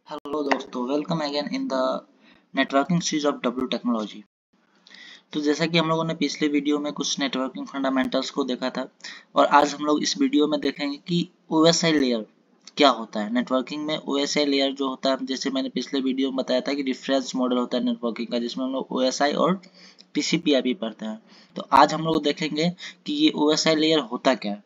Hello दोस्तों, welcome again in the networking series of W technology. तो जैसा कि हम लोगों ने पिछले वीडियो में कुछ नेटवर्किंग फंडामेंटल्स को देखा था और आज हम लोग इस वीडियो में देखेंगे कि ओएसआई लेयर क्या होता है। नेटवर्किंग में ओएसआई लेयर जो होता है, जैसे मैंने पिछले वीडियो में बताया था कि डिफरेंस मॉडल होता है नेटवर्किंग का, जिसमें हम लोग ओएसआई और टीसीपी/आईपी पढ़ते हैं। तो आज हम लोग देखेंगे कि ये ओएसआई लेयर होता क्या है।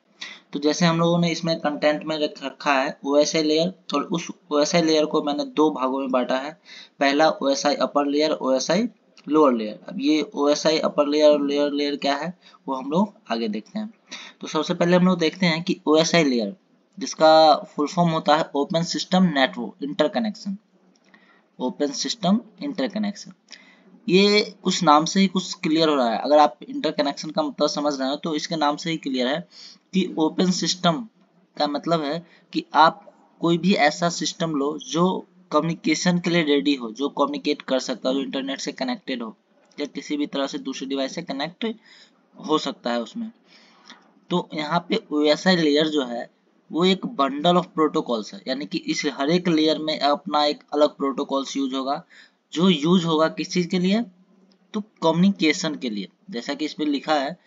तो जैसे हम लोगों ने इसमें कंटेंट में रखा है ओएसआई लेयर, और उस ओएसआई लेयर को मैंने दो भागों में बांटा है। पहला OSI upper layer, OSI lower layer. अब ये ओएसआई अपर लेयर और लोअर लेयर क्या है वो हम लोग आगे देखते हैं। तो सबसे पहले हम लोग देखते हैं कि ओएसआई लेयर, जिसका फुल फॉर्म होता है open system network interconnection. Open system interconnection, ये उस नाम से ही कुछ क्लियर हो रहा है। अगर आप इंटरकनेक्शन का मतलब समझ रहे हो तो इसके नाम से ही क्लियर है कि ओपन सिस्टम का मतलब है कि आप कोई भी ऐसा सिस्टम लो जो कम्युनिकेशन के लिए रेडी हो, जो कम्युनिकेट कर सकता हो, जो इंटरनेट से कनेक्टेड हो या किसी भी तरह से दूसरे डिवाइस से कनेक्ट हो सकता है उसमें। तो यहाँ पे ओएसआई लेयर जो है वो एक बंडल ऑफ प्रोटोकॉल्स है, यानी कि इस हर एक लेयर में अपना एक अलग प्रोटोकॉल्स यूज होगा, जो यूज होगा किस चीज के लिए, तो कम्युनिकेशन के लिए। जैसा कि इस पे लिखा है,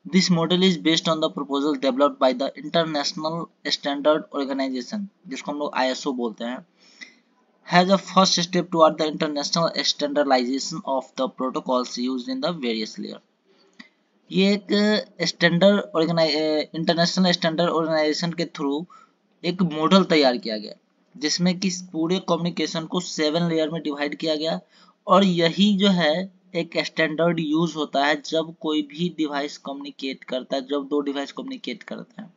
this model is based on the proposal developed by the international standard organization, जिसको हम लोग आईएसओ बोलते हैं, has a first step toward the international standardization of the protocols used in the various layer. ये एक इंटरनेशनल स्टैंडर्ड ऑर्गेनाइजेशन के through एक model तैयार किया गया, जिसमें कि पूरे कम्युनिकेशन को 7 लेयर में डिवाइड किया गया। और यही जो है एक स्टैंडर्ड यूज होता है जब कोई भी डिवाइस कम्युनिकेट करता है, जब दो डिवाइस कम्युनिकेट करते हैं।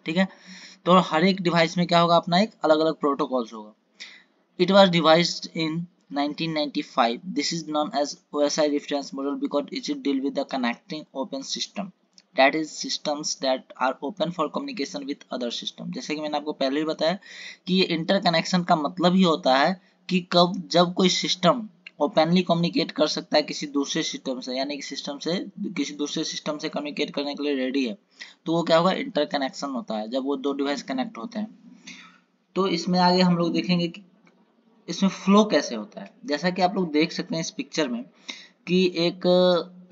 ठीक है, तो हर एक डिवाइस में क्या होगा, अपना एक अलग अलग प्रोटोकॉल्स होगा। It was devised in 1995. This is known as OSI reference model because it deals with the connecting open system. That is systems that are open for communication with other system. जैसे कि मैंने आपको पहले ही बताया कि ये interconnection का मतलब ही होता है कि कब जब कोई सिस्टम ओपनली कम्युनिकेट कर सकता है किसी दूसरे सिस्टम से, यानी कि सिस्टम से किसी दूसरे सिस्टम से कम्युनिकेट करने के लिए रेडी है, तो वो क्या होगा, इंटरकनेक्शन होता है, जब वो दो डिवाइस कनेक्ट होते हैं। तो इसमें आगे हम लोग देखेंगे कि इसमें फ्लो कैसे होता है। जैसा कि आप लोग देख सकते हैं इस पिक्चर में कि एक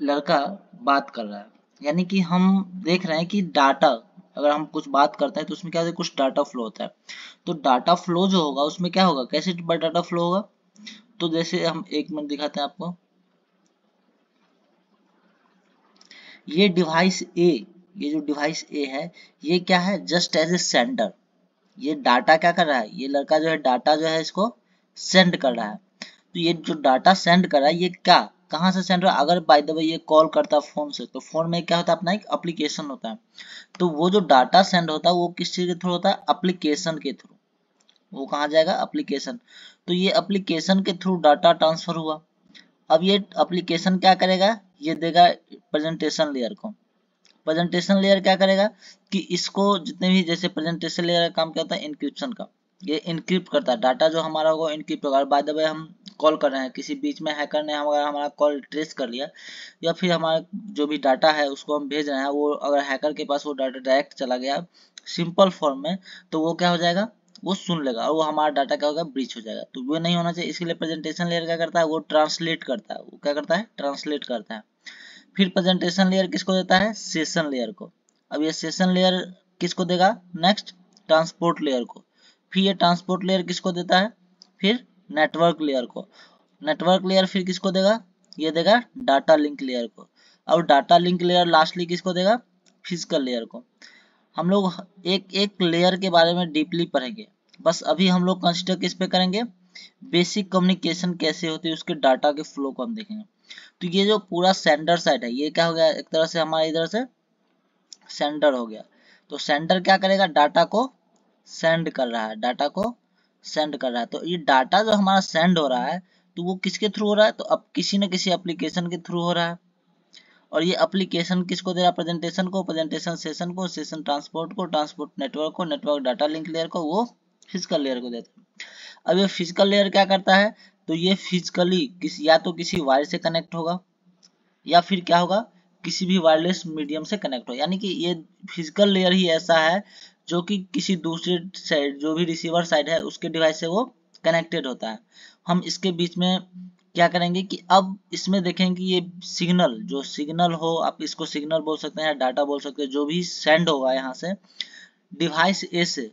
लड़का बात कर रहा है, यानी कि हम देख रहे हैं कि डाटा, अगर हम कुछ बात करते हैं तो उसमें क्या होता है, कुछ डाटा फ्लो होता है। तो डाटा फ्लो जो होगा उसमें क्या होगा, कैसे डाटा फ्लो होगा, तो जैसे हम एक मिनट दिखाते हैं आपको। ये डिवाइस ए, ये जो डिवाइस ए है, ये क्या है, जस्ट एज ए सेंडर। ये डाटा क्या कर रहा है, ये लड़का जो है डाटा जो है इसको सेंड कर रहा है। तो ये जो डाटा सेंड कर रहा है ये क्या, कहाँ से सेंड हो रहा है, अगर बाय द वे ये कॉल करता है फोन से, तो फोन में क्या होता है, अपना एक एप्लीकेशन होता है। तो वो जो डाटा सेंड होता है वो किस चीज के थ्रू होता है, एप्लीकेशन के थ्रू। वो कहाँ जाएगा, एप्लीकेशन। तो ये एप्लीकेशन के थ्रू डाटा ट्रांसफर हुआ। अब ये एप्लीकेशन क्या करेगा, ये देगा प्रेजेंटेशन लेयर को। प्रेजेंटेशन लेयर क्या करेगा कि इसको जितने भी, जैसे प्रेजेंटेशन लेयर का काम क्या होता है, इनक्रिप्शन का। ये इनक्रिप्ट करता है डाटा, जो हमारा होगा इनक्रिप्ट होगा। बाय द वे हम कॉल कर रहे हैं, किसी बीच में हैकर ने हमारा कॉल ट्रेस कर लिया, या फिर हमारा जो भी डाटा है उसको हम भेज रहे हैं, वो अगर हैकर के पास वो डाटा डायरेक्ट चला गया सिंपल फॉर्म में, तो वो क्या हो जाएगा, वो सुन लेगा और वो हमारा डाटा क्या होगा, ब्रीच हो जाएगा। तो वो नहीं होना चाहिए, इसके लिए प्रेजेंटेशन लेयर क्या करता है, वो ट्रांसलेट करता है। वो क्या करता है, ट्रांसलेट करता है। फिर प्रेजेंटेशन लेयर किसको देता है, सेशन लेयर को। अब ये सेशन लेयर किसको देगा, नेक्स्ट ट्रांसपोर्ट लेयर को। फिर ये ट्रांसपोर्ट लेयर किसको देता है, फिर नेटवर्क लेयर को। नेटवर्क लेयर फिर किसको देगा, ये देगा डाटा लिंक लेयर को। अब डाटा लिंक लेयर लास्टली किसको देगा, फिजिकल लेयर को। हम लोग एक एक लेयर के बारे में डीपली पढ़ेंगे। बस अभी हम लोग कंसिडर किस पे करेंगे, बेसिक कम्युनिकेशन कैसे होती है, उसके डाटा के फ्लो को हम देखेंगे। तो ये जो पूरा सेंडर साइड है, ये क्या हो गया, एक तरह से हमारे इधर से सेंडर हो गया। तो सेंडर क्या करेगा, डाटा को सेंड कर रहा है, डाटा को सेंड कर रहा है। तो ये डाटा जो हमारा सेंड हो रहा है, तो वो किसके थ्रू हो रहा है, तो अब किसी न किसी एप्लीकेशन के थ्रू हो रहा है। और ये एप्लीकेशन किसको दे रहा है, प्रेजेंटेशन को, प्रेजेंटेशन सेशन को, सेशन ट्रांसपोर्ट को, ट्रांसपोर्ट नेटवर्क को, नेटवर्क डाटा लिंक लेयर को, वो फिजिकल लेयर को देता है। अब ये फिजिकल लेयर क्या करता है, तो ये फिजिकली किसी, या तो किसी वायर से कनेक्ट होगा, या फिर क्या होगा, किसी भी वायरलेस मीडियम से कनेक्ट हो। यानी कि ये फिजिकल लेयर ही ऐसा है जो कि किसी दूसरे साइड, जो भी रिसीवर साइड है, उसके डिवाइस से वो कनेक्टेड होता है। हम इसके बीच में क्या करेंगे कि अब इसमें देखेंगे कि ये सिग्नल, जो सिग्नल हो, आप इसको सिग्नल बोल सकते हैं, डाटा बोल सकते हैं, जो भी सेंड होगा यहाँ से डिवाइस ए से,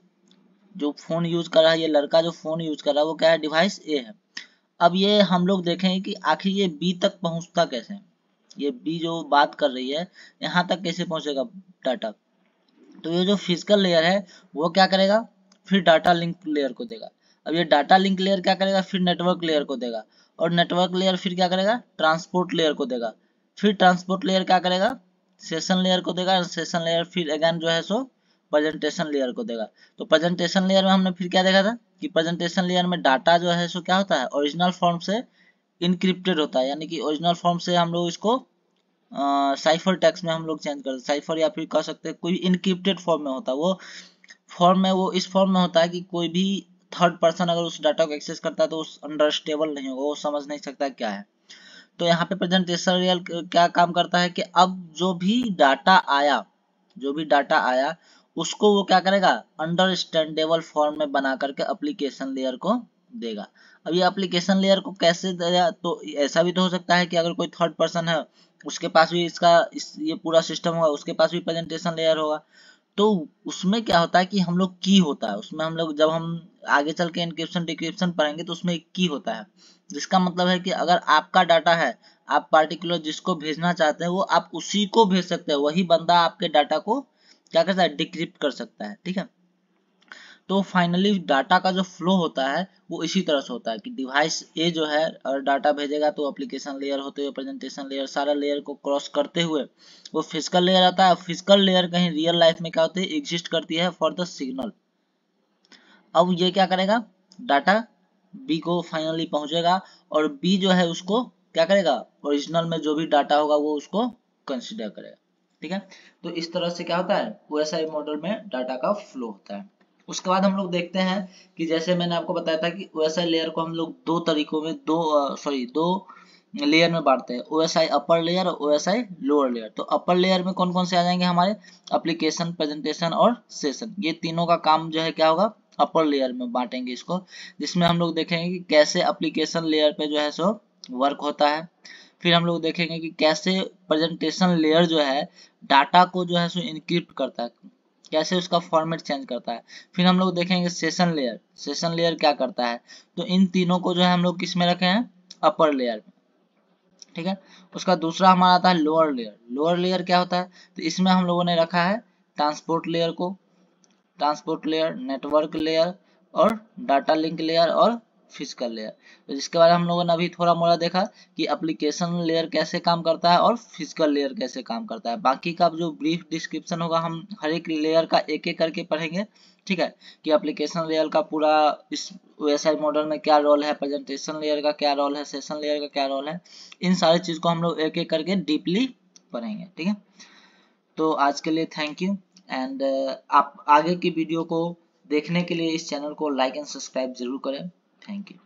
जो फोन यूज कर रहा है, ये लड़का जो फोन यूज कर रहा है वो क्या है, डिवाइस ए है। अब ये हम लोग देखेंगे कि आखिर ये बी तक पहुंचता कैसे, ये बी जो बात कर रही है यहाँ तक कैसे पहुंचेगा डाटा। तो ये जो फिजिकल लेयर है वो क्या करेगा, फिर डाटा लिंक लेयर को देगा। अब ये डाटा लिंक लेयर क्या करेगा, फिर नेटवर्क लेयर को देगा, और नेटवर्क लेयर फिर क्या करेगा, ट्रांसपोर्ट लेयर को देगा, फिर ट्रांसपोर्ट लेयर क्या करेगा, सेशन लेयर को देगा, सेशन लेयर फिर अगेन जो है सो प्रेजेंटेशन लेयर को देगा। तो प्रेजेंटेशन लेयर में हमने फिर क्या देखा था कि प्रेजेंटेशन लेयर में डाटा जो है सो क्या होता है, ओरिजिनल फॉर्म से इनक्रिप्टेड होता है, यानी कि ओरिजिनल फॉर्म से हम लोग इसको साइफर टेक्स्ट में हम लोग चेंज करते, साइफर या फिर कह सकते हैं कोई इनक्रिप्टेड फॉर्म में होता है। वो फॉर्म में, वो इस फॉर्म में होता है कि कोई भी थर्ड पर्सन अगर उस डाटा को एक्सेस करता है तो उस अंडरस्टेबल नहीं होगा, वो समझ नहीं सकता क्या है। तो यहाँ पे प्रेजेंटेशन लेयर क्या काम करता है कि अब जो भी डाटा आया, जो भी डाटा आया उसको वो क्या करेगा, अंडरस्टैंडेबल फॉर्म में बना करके एप्लीकेशन लेयर को देगा। अब ये एप्लीकेशन लेयर को कैसे देगा, तो ऐसा भी तो हो सकता है कि अगर कोई थर्ड पर्सन है उसके पास भी ये पूरा सिस्टम होगा, उसके पास भी प्रेजेंटेशन लेयर होगा। तो उसमें क्या होता है कि हम लोग की होता है, उसमें हम लोग जब हम आगे चल के इंक्रिप्शन डिक्रिप्शन पढ़ेंगे तो उसमें एक की होता है, जिसका मतलब है कि अगर आपका डाटा है, आप पार्टिकुलर जिसको भेजना चाहते हैं वो आप उसी को भेज सकते हैं, वही बंदा आपके डाटा को क्या करता है, डिक्रिप्ट कर सकता है, ठीक है। तो फाइनली डाटा का जो फ्लो होता है वो इसी तरह से होता है कि डिवाइस ए जो है और डाटा भेजेगा तो एप्लीकेशन लेयर होते हुए प्रेजेंटेशन लेयर, सारा लेयर को क्रॉस करते हुए वो फिजिकल लेयर आता है। फिजिकल लेयर कहीं रियल लाइफ में क्या होती है, एग्जिस्ट करती है फॉर द सिग्नल। अब ये क्या करेगा, डाटा बी को फाइनली पहुंचेगा और बी जो है उसको क्या करेगा, ओरिजिनल में जो भी डाटा होगा वो उसको कंसिडर करेगा, ठीक है। तो इस तरह से क्या होता है, ओएसआई मॉडल में डाटा का फ्लो होता है। उसके बाद हम लोग देखते हैं कि जैसे मैंने आपको बताया था कि ओएसआई लेयर को हम लोग दो तरीकों में, दो लेयर में बांटते हैं, ओएसआई अपर लेयर और ओएसआई लोअर लेयर। तो अपर लेयर में कौन कौन से आ जाएंगे हमारे, एप्लीकेशन, प्रेजेंटेशन और सेशन, ये तीनों का काम जो है क्या होगा, अपर लेयर में बांटेंगे इसको, जिसमें हम लोग देखेंगे कि कैसे एप्लीकेशन लेयर पे जो है सो वर्क होता है। फिर हम लोग देखेंगे कि कैसे प्रेजेंटेशन लेयर जो है डाटा को जो है सो इनक्रिप्ट करता है, कैसे उसका फॉर्मेट चेंज करता है। फिर हम लोग देखेंगे सेशन लेयर, सेशन लेयर क्या करता है। तो इन तीनों को जो है हम लोग किस में रखे हैं, अपर लेयर में, ठीक है। उसका दूसरा हमारा आता है लोअर लेयर। लोअर लेयर क्या होता है, तो इसमें हम लोगों ने रखा है ट्रांसपोर्ट लेयर को, ट्रांसपोर्ट लेयर, नेटवर्क लेयर और डाटा लिंक लेयर और फिजिकल लेयर। तो जिसके बारे में हम लोगों ने अभी थोड़ा मोड़ा देखा कि एप्लीकेशन लेयर कैसे काम करता है और फिजिकल लेयर कैसे काम करता है। बाकी का जो ब्रीफ डिस्क्रिप्शन होगा हम हर एक लेयर का एक एक करके पढ़ेंगे, ठीक है, कि एप्लीकेशन लेयर का पूरा इस ओएसआई मॉडल में क्या रोल है, प्रेजेंटेशन लेयर का क्या रोल है, सेशन लेयर का क्या रोल है, इन सारी चीज को हम लोग एक एक करके डीपली पढ़ेंगे, ठीक है। तो आज के लिए थैंक यू एंड आप आगे की वीडियो को देखने के लिए इस चैनल को लाइक एंड सब्सक्राइब जरूर करें। Thank you.